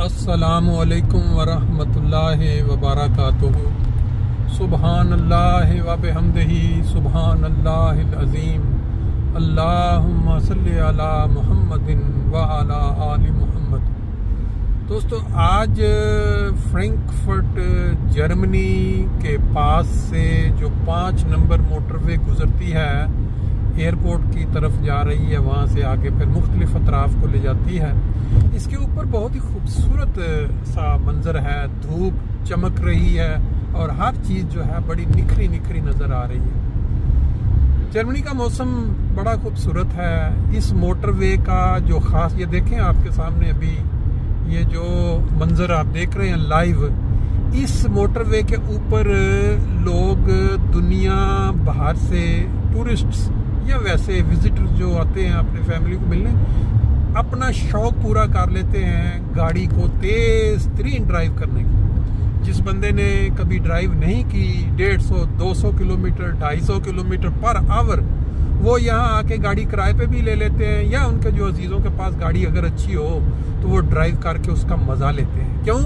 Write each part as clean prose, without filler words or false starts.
अस्सलामु अलैकुम वरहमतुल्लाहि वबरकातुहू। सुबहानल्लाहि व बिहम्दिही सुबहानल्लाहिल अज़ीम। अल्लाहुम्मा सल्लि अला मुहम्मदिन व अला आलि मुहम्मद। दोस्तों, आज फ्रैंकफर्ट जर्मनी के पास से जो 5 नंबर मोटरवे गुजरती है, एयरपोर्ट की तरफ जा रही है, वहाँ से आके फिर मुख्तलिफ अतराफ को ले जाती है। इसके ऊपर बहुत ही खूबसूरत सा मंजर है, धूप चमक रही है और हर चीज़ जो है बड़ी निखरी निखरी नज़र आ रही है। जर्मनी का मौसम बड़ा खूबसूरत है। इस मोटरवे का जो ख़ास, ये देखें आपके सामने अभी ये जो मंजर आप देख रहे हैं लाइव, इस मोटरवे के ऊपर लोग दुनिया बाहर से टूरिस्ट्स या वैसे विजिटर जो आते हैं अपने फैमिली को मिलने, अपना शौक पूरा कर लेते हैं गाड़ी को तेज तरीन ड्राइव करने की। जिस बंदे ने कभी ड्राइव नहीं की 150, 200 किलोमीटर, 250 किलोमीटर पर आवर, वो यहाँ आके गाड़ी किराए पे भी ले लेते हैं, या उनके जो अजीज़ों के पास गाड़ी अगर अच्छी हो तो वो ड्राइव करके उसका मज़ा लेते हैं। क्यों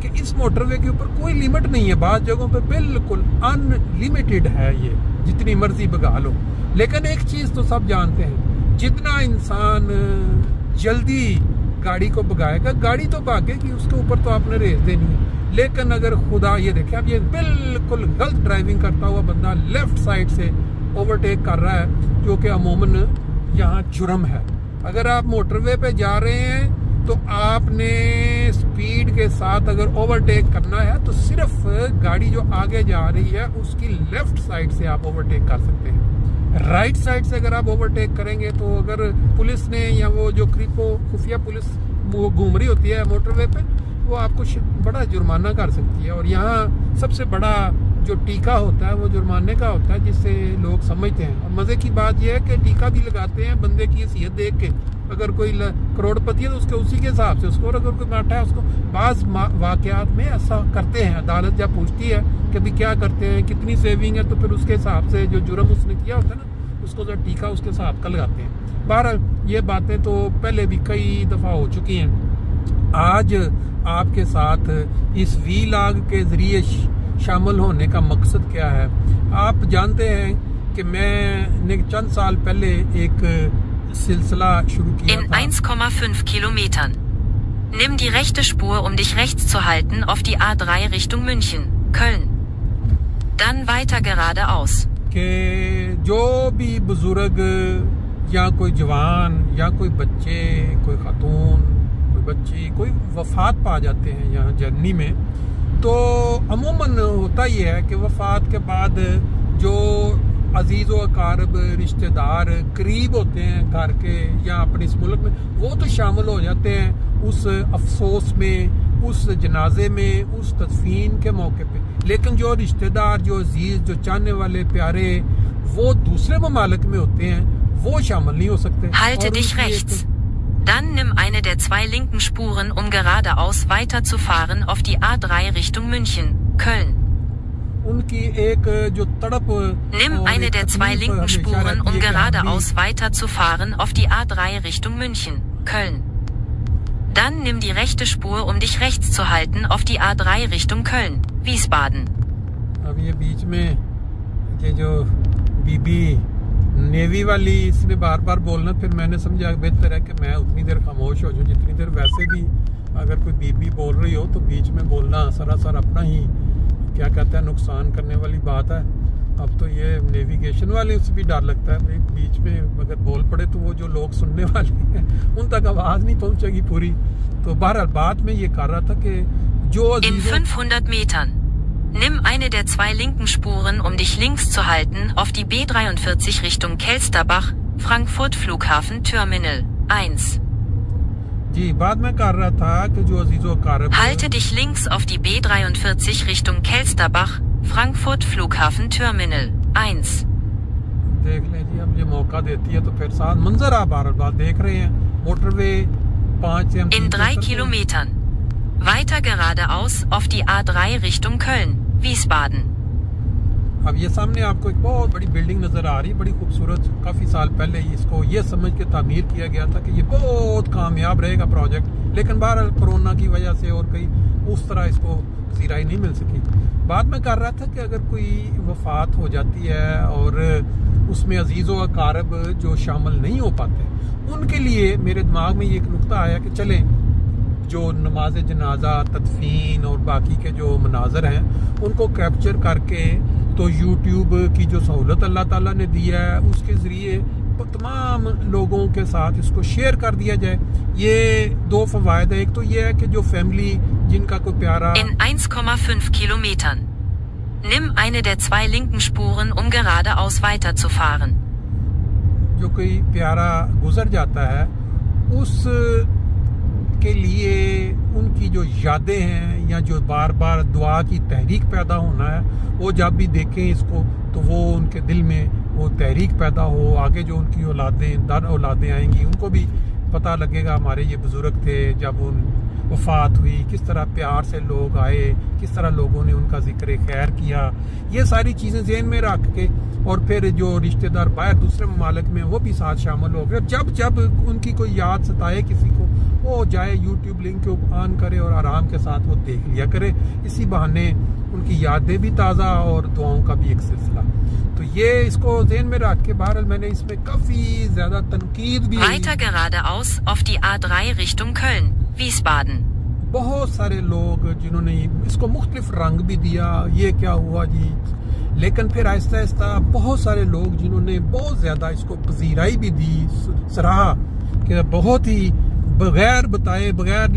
कि इस मोटरवे के ऊपर कोई लिमिट नहीं है। बाज़ जगहों पे बिल्कुल अनलिमिटेड है, ये जितनी मर्जी भगा लो। लेकिन एक चीज़ तो सब जानते हैं, जितना इंसान जल्दी गाड़ी को भगाएगा, गाड़ी तो भागेगी, उसके ऊपर तो आपने रेस देनी है। लेकिन अगर खुदा, ये देखें अब ये बिल्कुल गलत ड्राइविंग करता हुआ बंदा लेफ्ट साइड से ओवरटेक कर रहा है, जो कि अमूमन यहाँ जुर्म है। अगर आप मोटरवे पे जा रहे हैं तो आपने स्पीड के साथ अगर ओवरटेक करना है तो सिर्फ गाड़ी जो आगे जा रही है उसकी लेफ्ट साइड से आप ओवरटेक कर सकते हैं। राइट साइड से अगर आप ओवरटेक करेंगे तो अगर पुलिस ने, या वो जो खुफिया पुलिस वो घूम रही होती है मोटरवे पे, वो आपको बड़ा जुर्माना कर सकती है। और यहाँ सबसे बड़ा जो टीका होता है वो जुर्माने का होता है, जिससे लोग समझते हैं। और मज़े की बात यह है कि टीका भी लगाते हैं बंदे की हैसियत देख के। अगर कोई करोड़पति है तो उसके उसी के हिसाब से उसको, और अगर कोई माठा है उसको। बाज़ वाक़यात में ऐसा करते हैं, अदालत जब पूछती है कि भाई क्या करते हैं, कितनी सेविंग है, तो फिर उसके हिसाब से जो जुर्म उसने किया होता है ना, उसको जो टीका उसके हिसाब का लगाते हैं। बहरहाल ये बातें तो पहले भी कई दफ़ा हो चुकी हैं। आज आपके साथ इस वीलॉग के ज़रिए शामिल होने का मकसद क्या है? आप जानते हैं कि मैंने चंद साल पहले एक सिलसिला शुरू किया था। In 1,5 Kilometern. Nimm die rechte Spur, um dich rechts zu halten, auf die A3 Richtung München, Köln. Dann weiter geradeaus. कि जो भी बुजुर्ग या कोई जवान या कोई बच्चे, कोई खातून, कोई बच्ची, कोई वफात पा जाते हैं यहाँ जर्मनी में, तो अमूमन होता ही है कि वफात के बाद जो अजीज़ व अकारब रिश्तेदार करीब होते हैं घर के या अपने इस मुल्क में, वो तो शामिल हो जाते हैं उस अफसोस में, उस जनाजे में, उस तदफीन के मौके पे। लेकिन जो रिश्तेदार, जो अजीज़, जो चाहने वाले प्यारे, वो दूसरे ममालिक में होते हैं, वो शामिल नहीं हो सकते। Halte dich rechts. Dann nimm eine der 2 linken Spuren, um geradeaus weiterzufahren auf die A3 Richtung München, Köln. उनकी एक जो तड़प, Nimm eine der 2 linken Spuren, um geradeaus weiterzufahren auf die A3 Richtung München, Köln. Dann nimm die rechte Spur, um dich rechts zu halten, auf die A3 Richtung Köln, Wiesbaden. अब ये बीच में ये जो बीबी navy वाली, इसने बार बार बोलना, फिर मैंने समझा बेहतर है कि मैं उतनी देर खामोश हो जाऊँ जितनी देर वैसे भी अगर कोई बीबी बोल रही हो तो बीच में बोलना सरासर अपना ही क्या कहता है नुकसान करने वाली बात है। अब तो ये नेविगेशन वाले, उससे भी डर लगता है बीच में अगर बोल पड़े तो वो जो लोग सुनने वाले हैं उन तक आवाज़ नहीं पहुंचेगी पूरी। तो बहरहाल बात में ये कर रहा था कि जो In 500 Metern. Nimm eine der 2 linken Spuren, um dich links zu halten, auf die B43 Richtung Kelsterbach, Frankfurt Flughafen Terminal 1. जी, बाद में कर रहा था कि जो अजीज़ों कारब, Halte dich links auf die B43 Richtung Kelsterbach, Frankfurt Flughafen Terminal 1. देख लें जी, अब ये मौका देती है तो फिर साथ मंजर आप बार बार देख रहे हैं। मोटरवे 5 से In 3 Kilometern. Weiter geradeaus auf die A3 Richtung Köln, Wiesbaden. अब ये सामने आपको एक बहुत बड़ी बिल्डिंग नज़र आ रही है, बड़ी खूबसूरत। काफ़ी साल पहले इसको ये समझ के तामीर किया गया था कि ये बहुत कामयाब रहेगा प्रोजेक्ट, लेकिन बहरहाल कोरोना की वजह से और कहीं उस तरह इसको पसीराई नहीं मिल सकी। बाद में कर रहा था कि अगर कोई वफात हो जाती है और उसमें अजीज़ व अकारब जो शामिल नहीं हो पाते, उनके लिए मेरे दिमाग में ये एक नुक्ता आया कि चलें जो नमाज जनाजा, तदफीन और बाकी के जो मनाजर हैं उनको कैप्चर करके तो यूट्यूब की जो सहूलत अल्लाह ताला ने दी है उसके ज़रिए तमाम लोगों के साथ इसको शेयर कर दिया जाए। ये दो फ़वायद है, एक तो ये है कि जो फैमिली जिनका कोई प्यारा In 1,5 Kilometern. Nimm eine der 2 linken Spuren, um geradeaus weiterzufahren. जो कोई प्यारा गुजर जाता है उस के लिए उनकी जो यादें हैं या जो बार बार दुआ की तहरीक पैदा होना है, वो जब भी देखें इसको तो वो उनके दिल में वो तहरीक पैदा हो। आगे जो उनकी औलादें दर औलादें आएंगी उनको भी पता लगेगा हमारे ये बुजुर्ग थे, जब उन वफात हुई किस तरह प्यार से लोग आए, किस तरह लोगों ने उनका जिक्र खैर किया। ये सारी चीज़ें ज़हन में रख के और फिर जो रिश्तेदार बाहर दूसरे ममालिक में वो भी साथ शामिल हो गए। जब जब उनकी कोई याद सताए किसी को, वो जाए यूट्यूब लिंक को ऑन करे और आराम के साथ वो देख लिया करे। इसी बहाने उनकी यादें भी ताज़ा और दुआओं का भी एक सिलसिला। तो ये इसको ज़हन में रख के बहरहाल मैंने इसमें काफ़ी ज़्यादा तनकीद भी Weiter geradeaus auf die A3 Richtung Köln, Wiesbaden. बहुत सारे लोग जिन्होंने इसको मुख्तलिफ रंग भी दिया, ये क्या हुआ जी, लेकिन फिर आहिस्ता आहिस्ता बहुत सारे लोग जिन्होंने बहुत ज़्यादा इसको पजीराई भी दी, सराहा कि बहुत ही बगैर बताए बगैर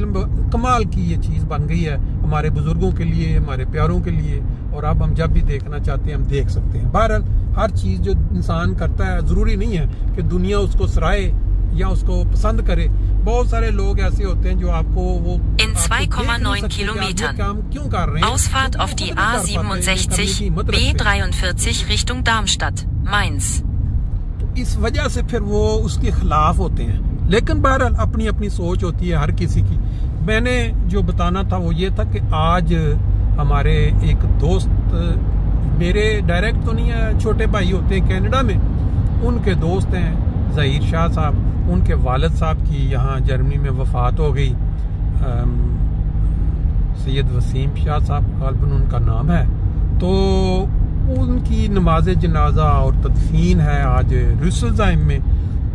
कमाल की ये चीज़ बन गई है हमारे बुजुर्गों के लिए, हमारे प्यारों के लिए। और अब हम जब भी देखना चाहते हैं हम देख सकते हैं। बहरहाल हर चीज़ जो इंसान करता है ज़रूरी नहीं है कि दुनिया उसको सराहे या उसको पसंद करे। बहुत सारे लोग ऐसे होते हैं जो आपको वो In 2,9 Kilometern. काम क्यों कर रहे हैं, Ausfahrt auf die A67, B43 Richtung Darmstadt, Mainz. तो इस वजह से फिर वो उसके खिलाफ होते हैं। लेकिन बहरहाल अपनी अपनी सोच होती है हर किसी की। मैंने जो बताना था वो ये था कि आज हमारे एक दोस्त, मेरे डायरेक्ट तो नहीं है, छोटे भाई होते हैं कनाडा में, उनके दोस्त हैं ज़हीर शाह साहब। उनके वालिद साहब की यहाँ जर्मनी में वफ़ात हो गई। सैयद वसीम शाह साहब गालिबन उनका नाम है। तो उनकी नमाज जनाजा और तदफीन है आज रुसलजाइम में।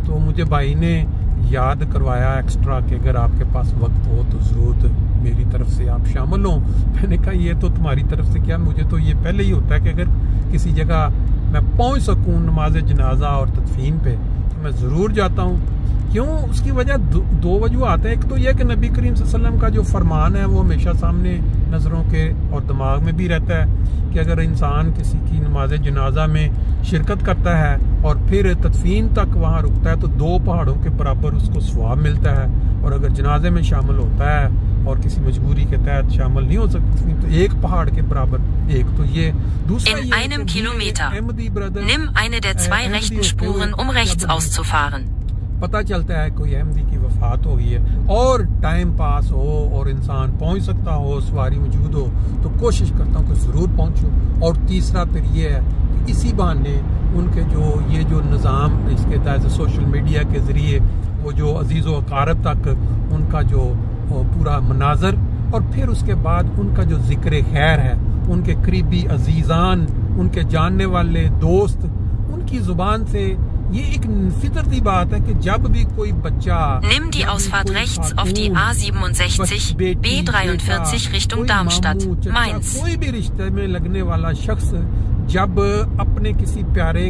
तो मुझे भाई ने याद करवाया एक्स्ट्रा कि अगर आपके पास वक्त हो तो ज़रूर मेरी तरफ से आप शामिल हों। मैंने कहा ये तो तुम्हारी तरफ से क्या, मुझे तो ये पहले ही होता है कि अगर किसी जगह मैं पहुंच सकूं नमाज जनाजा और तदफीन पे तो मैं ज़रूर जाता हूं। क्यों, उसकी वजह दो वजूहात हैं। एक तो यह कि नबी करीम सल्लल्लाहु अलैहि वसल्लम का जो फरमान है वो हमेशा सामने नज़रों के और दिमाग में भी रहता है कि अगर इंसान किसी की नमाज जनाजा में शिरकत करता है और फिर तदफीन तक वहाँ रुकता है तो 2 पहाड़ों के बराबर उसको सवाब मिलता है। और अगर जनाजे में शामिल होता है और किसी मजबूरी के तहत शामिल नहीं हो सकती तो 1 पहाड़ के बराबर। एक तो ये दूसरा In einem Kilometer. Nimm eine der 2 rechten Spuren, um rechts auszufahren. पता चलता है कोई अहमदी की वफात हो गई है और टाइम पास हो और इंसान पहुंच सकता हो, सवारी मौजूद हो, तो कोशिश करता हूँ कि ज़रूर पहुंचूं। और तीसरा फिर ये है कि इसी बहाने उनके ये जो निज़ाम इसके तहत सोशल मीडिया के ज़रिए वो जो अजीज़ व अकारब तक उनका जो पूरा मनाजर और फिर उसके बाद उनका जो जिक्र खैर है, उनके करीबी अजीज़ान, उनके जानने वाले दोस्त, उनकी ज़ुबान से ये एक फितरती बात है कि जब भी कोई बच्चा Nimm die Ausfahrt rechts auf die A67, B43 Richtung Darmstadt, Mainz. कोई भी रिश्ते में लगने वाला शख्स जब अपने किसी प्यारे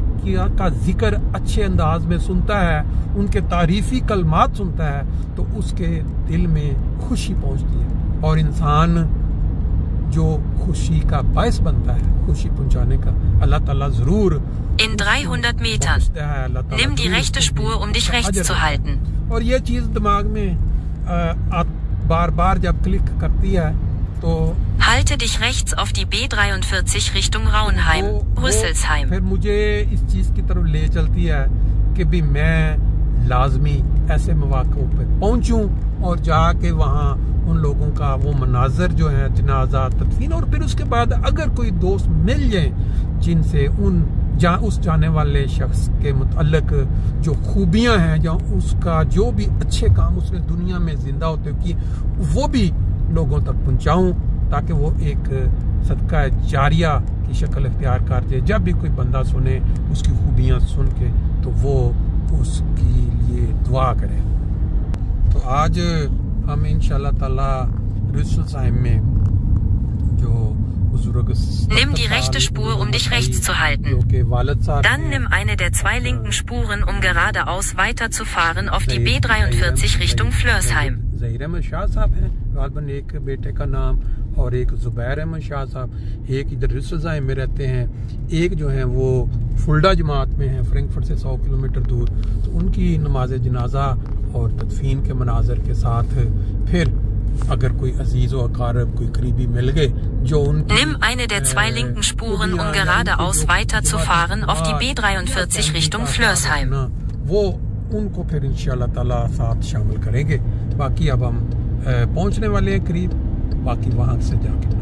का जिक्र अच्छे अंदाज में सुनता है, उनके तारीफी कलमात सुनता है, तो उसके दिल में खुशी पहुंचती है और इंसान जो खुशी का बायस बनता है, खुशी पहुंचाने का, अल्लाह ताला जरूर In 300 Metern. Nimm die rechte Spur, um dich rechts zu halten. और ये चीज दिमाग में बार बार जब क्लिक करती है तो Halte dich rechts auf die B43 Richtung Raunheim, Rüsselsheim. फिर मुझे इस चीज की तरफ ले चलती है कि भी मैं लाजमी ऐसे मौक़ों पे पहुंचूं और जाके वहाँ उन लोगों का वो मनाजर जो है जनाजा तदफीन, और फिर उसके बाद अगर कोई दोस्त मिल जाए जिनसे उस जाने वाले शख्स के मुतल्लिक जो खूबियां हैं, या उसका जो भी अच्छे काम उसने दुनिया में जिंदा होते कि वो भी लोगों तक पहुंचाऊं, ताकि वो एक सदका जारिया की शक्ल इख्तियार कर दे। जब भी कोई बंदा सुने उसकी खूबियां सुन के तो वो उसके लिए दुआ करे। तो आज हम इंशाअल्लाह ताला रुसुलसाइम में जो Nimm die rechte Spur, um dich rechts zu halten. Dann nimm eine der 2 linken Spuren, um geradeaus weiterzufahren auf die B43 Richtung Flörsheim. Zaheer Ahmad Shah साहब हैं, गालबन एक बेटे का नाम, और एक जुबैर अहमद शाह साहब, एक इधर रुसुलसाइम में रहते हैं, एक जो है वो फुल्डा जमात में है, फ्रैंकफर्ट से 100 किलोमीटर दूर। तो उनकी नमाज जनाजा और तदफीन के मनाजर के साथ फिर अगर कोई अजीज व अकारब, कोई करीबी मिल गए जो उनकी Nimm eine der 2 linken Spuren, um geradeaus weiterzufahren auf die B43 Richtung Flörsheim. वो उनको फिर इंशाअल्लाह ताला साथ शामिल करेंगे। बाकी अब हम पहुंचने वाले हैं करीब, बाकी वहां से जाके